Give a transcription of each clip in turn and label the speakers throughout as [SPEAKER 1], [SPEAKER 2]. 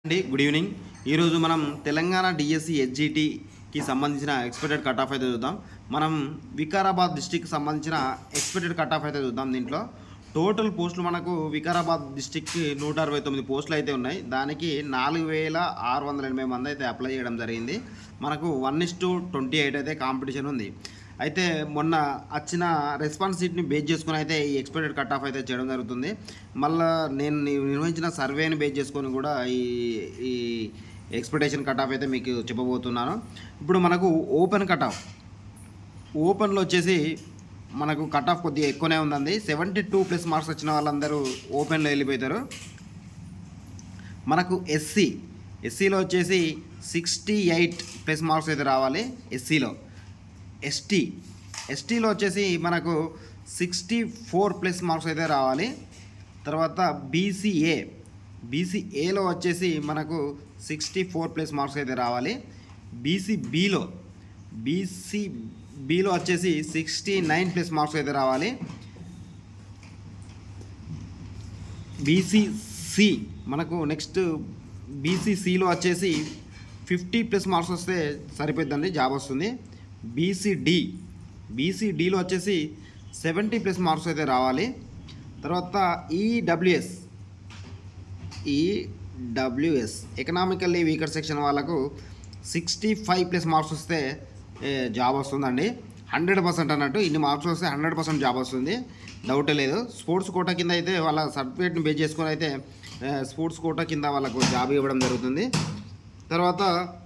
[SPEAKER 1] అండి good evening. ఈరోజు మనం తెలంగాణ డిఎస్సి హెచ్జిటికి సంబంధించిన ఎక్స్పెక్టెడ్ కట్ ఆఫ్ అయితే చూద్దాం. మనం వికారాబాద్ డిస్టిక్కి సంబంధించిన ఎక్స్పెక్టెడ్ కట్ ఆఫ్ అయితే చూద్దాం. దీంట్లో టోటల్ పోస్టులు మనకు వికారాబాద్ డిస్టిక్కి 169 పోస్టులు అయితే ఉన్నాయి. దానికి 4680 మంది అయితే అప్లై చేయడం జరిగింది. మనకు 1:28 అయితే కాంపిటీషన్ ఉంది. అయితే మొన్న వచ్చిన రెస్పాన్స్ షీట్ని బేస్ చేసుకుని అయితే ఈ ఎక్స్పెక్టెడ్ కట్ ఆఫ్ అయితే చేయడం జరుగుతుంది. మళ్ళీ నేను నిర్వహించిన సర్వేని బేస్ చేసుకొని కూడా ఈ ఎక్స్పెక్టేషన్ కట్ ఆఫ్ అయితే మీకు చెప్పబోతున్నాను. ఇప్పుడు మనకు ఓపెన్ కట్ ఆఫ్, ఓపెన్లో వచ్చేసి మనకు కట్ ఆఫ్ కొద్దిగా ఎక్కువనే ఉందండి. 72+ మార్క్స్ వచ్చిన వాళ్ళందరూ ఓపెన్లో వెళ్ళిపోతారు. మనకు ఎస్సీలో వచ్చేసి 68+ మార్క్స్ అయితే రావాలి ఎస్సీలో. ఎస్టీలో వచ్చేసి మనకు 64+ మార్క్స్ అయితే రావాలి. తర్వాత బీసీఏలో వచ్చేసి మనకు 64+ మార్క్స్ అయితే రావాలి. బీసీబీలో వచ్చేసి 69+ మార్క్స్ అయితే రావాలి. బీసీసీ మనకు నెక్స్ట్ బీసీసీలో వచ్చేసి 50+ మార్క్స్ వస్తే సరిపోద్దండి, జాబ్ వస్తుంది. బీసీడీలో వచ్చేసి 70+ మార్క్స్ అయితే రావాలి. తర్వాత ఈడబ్ల్యూఎస్ ఎకనామికల్లీ వీకర్ సెక్షన్ వాళ్ళకు 65+ మార్క్స్ వస్తే జాబ్ వస్తుందండి. 100% అన్నట్టు, ఇన్ని మార్క్స్ వస్తే 100% జాబ్ వస్తుంది, డౌటే లేదు. స్పోర్ట్స్ కోటా కింద అయితే వాళ్ళ సర్టిఫికేట్ని బేస్ చేసుకొని అయితే స్పోర్ట్స్ కోటా కింద వాళ్ళకు జాబ్ ఇవ్వడం జరుగుతుంది. తర్వాత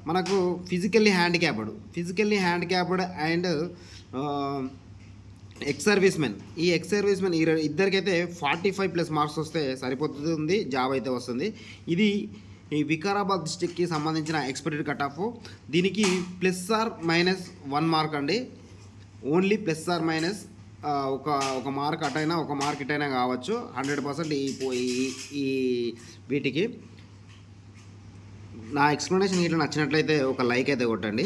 [SPEAKER 1] మనకు physically handicapped and ex servicemen, ఈ ఇద్దరికైతే 45+ మార్క్స్ వస్తే సరిపోతుంది, జాబ్ అయితే వస్తుంది. ఇది ఈ వికారాబాద్ డిస్టిక్కి సంబంధించిన ఎక్స్పెక్టెడ్ కట్ ఆఫ్. దీనికి +or-1 మార్క్ అండి, ఓన్లీ +or- ఒక మార్క్ అటైనా ఒక మార్క్ ఇటైనా కావచ్చు. 100% ఈ వీటికి. నా ఎక్స్ప్లెనేషన్ ఇట్లా నచ్చినట్లయితే ఒక లైక్ అయితే కొట్టండి.